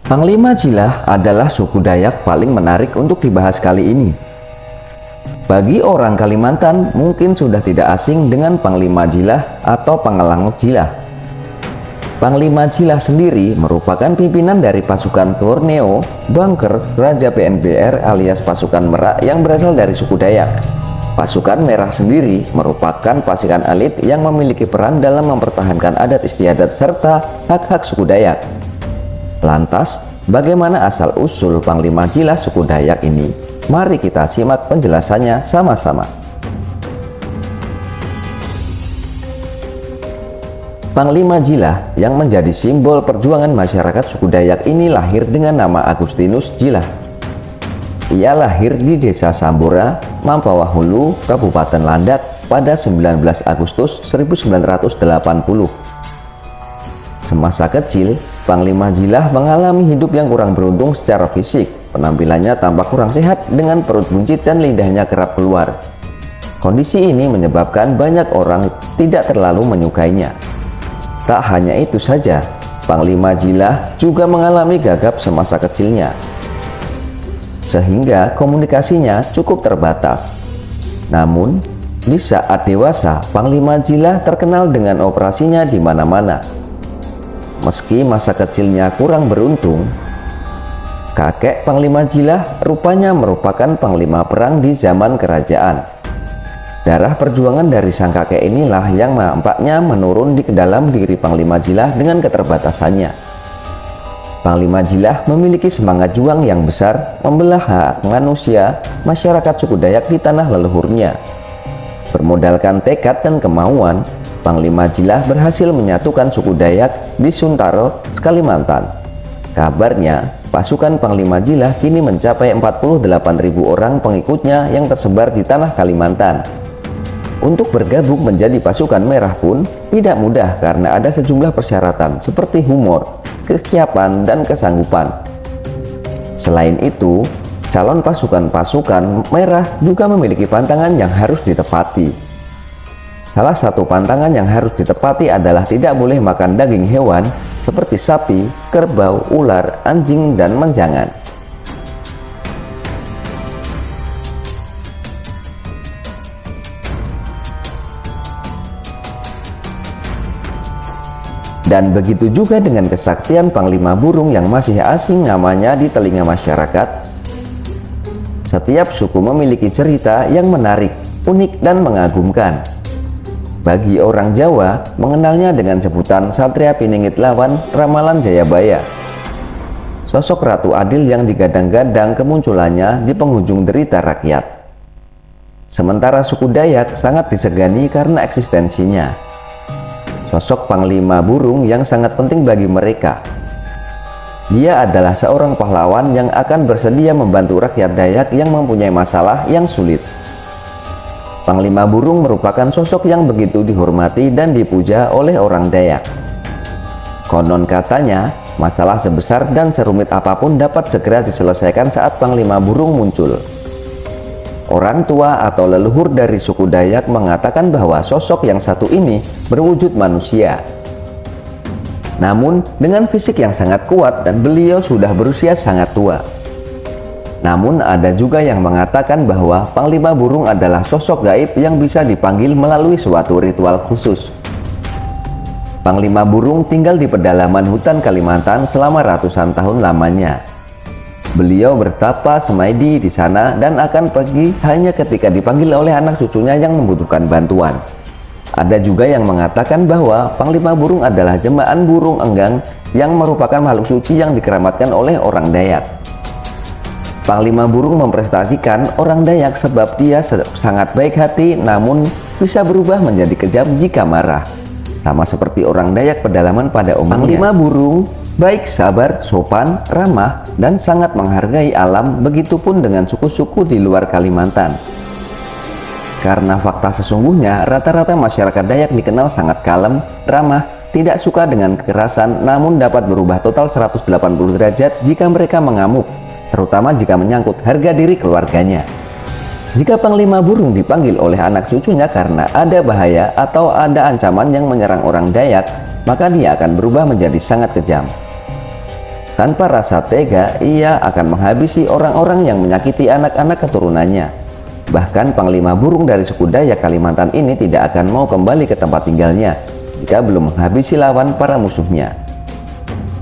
Panglima Jilah adalah suku Dayak paling menarik untuk dibahas kali ini. Bagi orang Kalimantan mungkin sudah tidak asing dengan Panglima Jilah atau Pangelang Jilah. Panglima Jilah sendiri merupakan pimpinan dari pasukan Borneo, Bangker, Raja PNBR alias pasukan Merak yang berasal dari suku Dayak. Pasukan Merah sendiri merupakan pasukan elit yang memiliki peran dalam mempertahankan adat istiadat serta hak-hak suku Dayak. Lantas, bagaimana asal-usul Panglima Jilah suku Dayak ini? Mari kita simak penjelasannya sama-sama. Panglima Jilah yang menjadi simbol perjuangan masyarakat suku Dayak ini lahir dengan nama Agustinus Jilah. Ia lahir di Desa Sambora, Mampawa Hulu, Kabupaten Landak pada 19 Agustus 1980. Semasa kecil, Panglima Jilah mengalami hidup yang kurang beruntung secara fisik. Penampilannya tampak kurang sehat dengan perut buncit dan lidahnya kerap keluar. Kondisi ini menyebabkan banyak orang tidak terlalu menyukainya. Tak hanya itu saja, Panglima Jilah juga mengalami gagap semasa kecilnya, sehingga komunikasinya cukup terbatas. Namun, di saat dewasa, Panglima Jilah terkenal dengan operasinya di mana-mana. Meski masa kecilnya kurang beruntung, kakek Panglima Jilah rupanya merupakan panglima perang di zaman kerajaan. Darah perjuangan dari sang kakek inilah yang nampaknya menurun di dalam diri Panglima Jilah dengan keterbatasannya. Panglima Jilah memiliki semangat juang yang besar membelah hak manusia masyarakat suku Dayak di tanah leluhurnya. Bermodalkan tekad dan kemauan, Panglima Jilah berhasil menyatukan suku Dayak di Suntaro, Kalimantan. Kabarnya, pasukan Panglima Jilah kini mencapai 48.000 orang pengikutnya yang tersebar di tanah Kalimantan. Untuk bergabung menjadi pasukan merah pun tidak mudah karena ada sejumlah persyaratan seperti humor, kesiapan, dan kesanggupan. Selain itu, calon pasukan merah juga memiliki pantangan yang harus ditepati. Salah satu pantangan yang harus ditepati adalah tidak boleh makan daging hewan seperti sapi, kerbau, ular, anjing, dan menjangan. Dan begitu juga dengan kesaktian Panglima Burung yang masih asing namanya di telinga masyarakat. Setiap suku memiliki cerita yang menarik, unik, dan mengagumkan. Bagi orang Jawa, mengenalnya dengan sebutan Satria Piningit Lawan Ramalan Jayabaya. Sosok Ratu Adil yang digadang-gadang kemunculannya di penghujung derita rakyat. Sementara suku Dayak sangat disegani karena eksistensinya. Sosok Panglima Burung yang sangat penting bagi mereka. Dia adalah seorang pahlawan yang akan bersedia membantu rakyat Dayak yang mempunyai masalah yang sulit. Panglima Burung merupakan sosok yang begitu dihormati dan dipuja oleh orang Dayak. Konon katanya, masalah sebesar dan serumit apapun dapat segera diselesaikan saat Panglima Burung muncul. Orang tua atau leluhur dari suku Dayak mengatakan bahwa sosok yang satu ini berwujud manusia. Namun, dengan fisik yang sangat kuat dan beliau sudah berusia sangat tua. Namun ada juga yang mengatakan bahwa Panglima Burung adalah sosok gaib yang bisa dipanggil melalui suatu ritual khusus. Panglima Burung tinggal di pedalaman hutan Kalimantan selama ratusan tahun lamanya. Beliau bertapa semedi di sana dan akan pergi hanya ketika dipanggil oleh anak cucunya yang membutuhkan bantuan. Ada juga yang mengatakan bahwa Panglima Burung adalah jembaan burung enggang yang merupakan makhluk suci yang dikeramatkan oleh orang Dayak. Panglima Burung memprestasikan orang Dayak sebab dia sangat baik hati namun bisa berubah menjadi kejam jika marah. Sama seperti orang Dayak pedalaman pada umumnya. Panglima Burung baik, sabar, sopan, ramah, dan sangat menghargai alam, begitupun dengan suku-suku di luar Kalimantan. Karena fakta sesungguhnya rata-rata masyarakat Dayak dikenal sangat kalem, ramah, tidak suka dengan kekerasan, namun dapat berubah total 180 derajat jika mereka mengamuk, terutama jika menyangkut harga diri keluarganya. Jika Panglima Burung dipanggil oleh anak cucunya karena ada bahaya atau ada ancaman yang menyerang orang Dayak, maka dia akan berubah menjadi sangat kejam. Tanpa rasa tega, ia akan menghabisi orang-orang yang menyakiti anak-anak keturunannya. Bahkan Panglima burung dari suku Dayak Kalimantan ini tidak akan mau kembali ke tempat tinggalnya jika belum menghabisi lawan para musuhnya.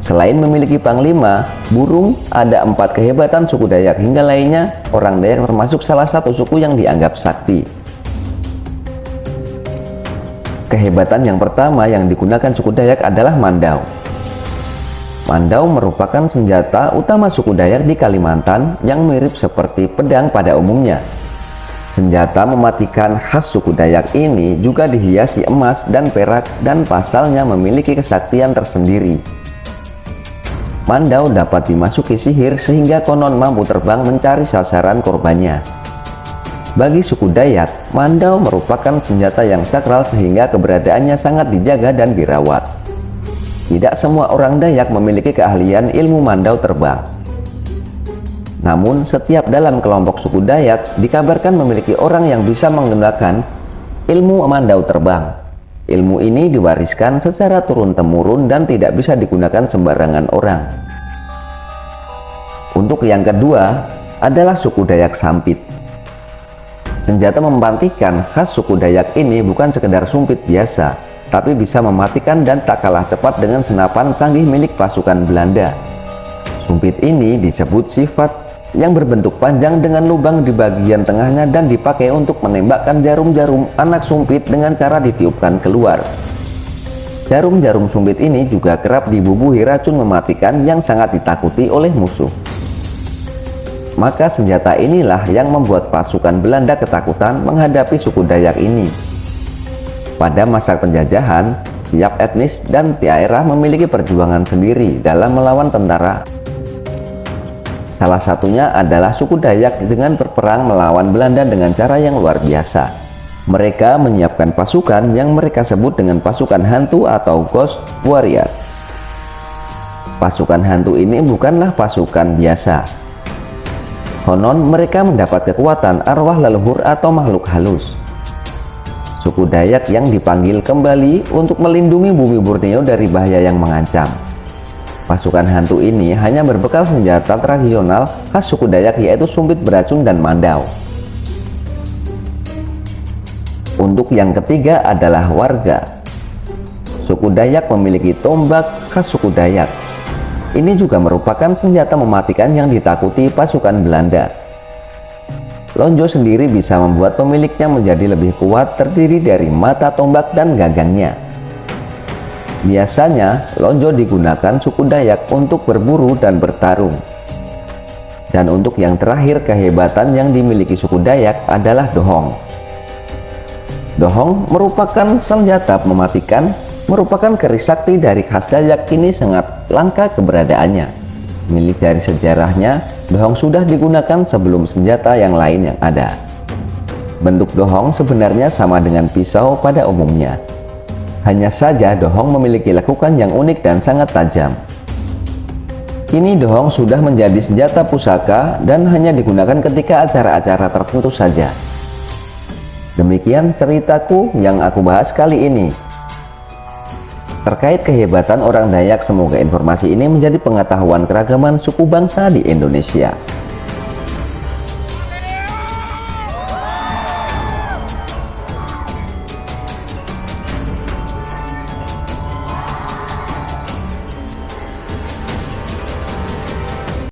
Selain memiliki panglima burung, ada 4 kehebatan suku Dayak hingga lainnya. Orang Dayak termasuk salah satu suku yang dianggap sakti. Kehebatan yang pertama yang digunakan suku Dayak adalah mandau. Mandau merupakan senjata utama suku Dayak di Kalimantan yang mirip seperti pedang pada umumnya. Senjata mematikan khas suku Dayak ini juga dihiasi emas dan perak dan pasalnya memiliki kesaktian tersendiri. Mandau dapat dimasuki sihir sehingga konon mampu terbang mencari sasaran korbannya. Bagi suku Dayak, mandau merupakan senjata yang sakral sehingga keberadaannya sangat dijaga dan dirawat. Tidak semua orang Dayak memiliki keahlian ilmu mandau terbang. Namun, setiap dalam kelompok suku Dayak dikabarkan memiliki orang yang bisa menggunakan ilmu mandau terbang. Ilmu ini diwariskan secara turun-temurun dan tidak bisa digunakan sembarangan orang. Untuk yang kedua adalah suku Dayak Sampit. Senjata mematikan khas suku Dayak ini bukan sekedar sumpit biasa, tapi bisa mematikan dan tak kalah cepat dengan senapan canggih milik pasukan Belanda. Sumpit ini disebut sifat yang berbentuk panjang dengan lubang di bagian tengahnya dan dipakai untuk menembakkan jarum-jarum anak sumpit dengan cara ditiupkan keluar. Jarum-jarum sumpit ini juga kerap dibubuhi racun mematikan yang sangat ditakuti oleh musuh. Maka senjata inilah yang membuat pasukan Belanda ketakutan menghadapi suku Dayak ini. Pada masa penjajahan, tiap etnis dan daerah memiliki perjuangan sendiri dalam melawan tentara. Salah satunya adalah suku Dayak dengan berperang melawan Belanda dengan cara yang luar biasa. Mereka menyiapkan pasukan yang mereka sebut dengan pasukan hantu atau Ghost Warrior. Pasukan hantu ini bukanlah pasukan biasa. Konon mereka mendapat kekuatan arwah leluhur atau makhluk halus. Suku Dayak yang dipanggil kembali untuk melindungi bumi Borneo dari bahaya yang mengancam. Pasukan hantu ini hanya berbekal senjata tradisional khas suku Dayak yaitu sumpit beracun dan mandau. Untuk yang ketiga adalah warga. Suku Dayak memiliki tombak khas suku Dayak. Ini juga merupakan senjata mematikan yang ditakuti pasukan Belanda. Lonjo sendiri bisa membuat pemiliknya menjadi lebih kuat, terdiri dari mata tombak dan gagangnya. Biasanya, lonjo digunakan suku Dayak untuk berburu dan bertarung. Dan untuk yang terakhir, kehebatan yang dimiliki suku Dayak adalah dohong. Dohong merupakan senjata mematikan, merupakan keris sakti dari khas Dayak. Ini sangat langka keberadaannya. Milik dari sejarahnya, dohong sudah digunakan sebelum senjata yang lain yang ada. Bentuk dohong sebenarnya sama dengan pisau pada umumnya. Hanya saja dohong memiliki lekukan yang unik dan sangat tajam. Kini dohong sudah menjadi senjata pusaka dan hanya digunakan ketika acara-acara tertentu saja. Demikian ceritaku yang aku bahas kali ini terkait kehebatan orang Dayak. Semoga informasi ini menjadi pengetahuan keragaman suku bangsa di Indonesia.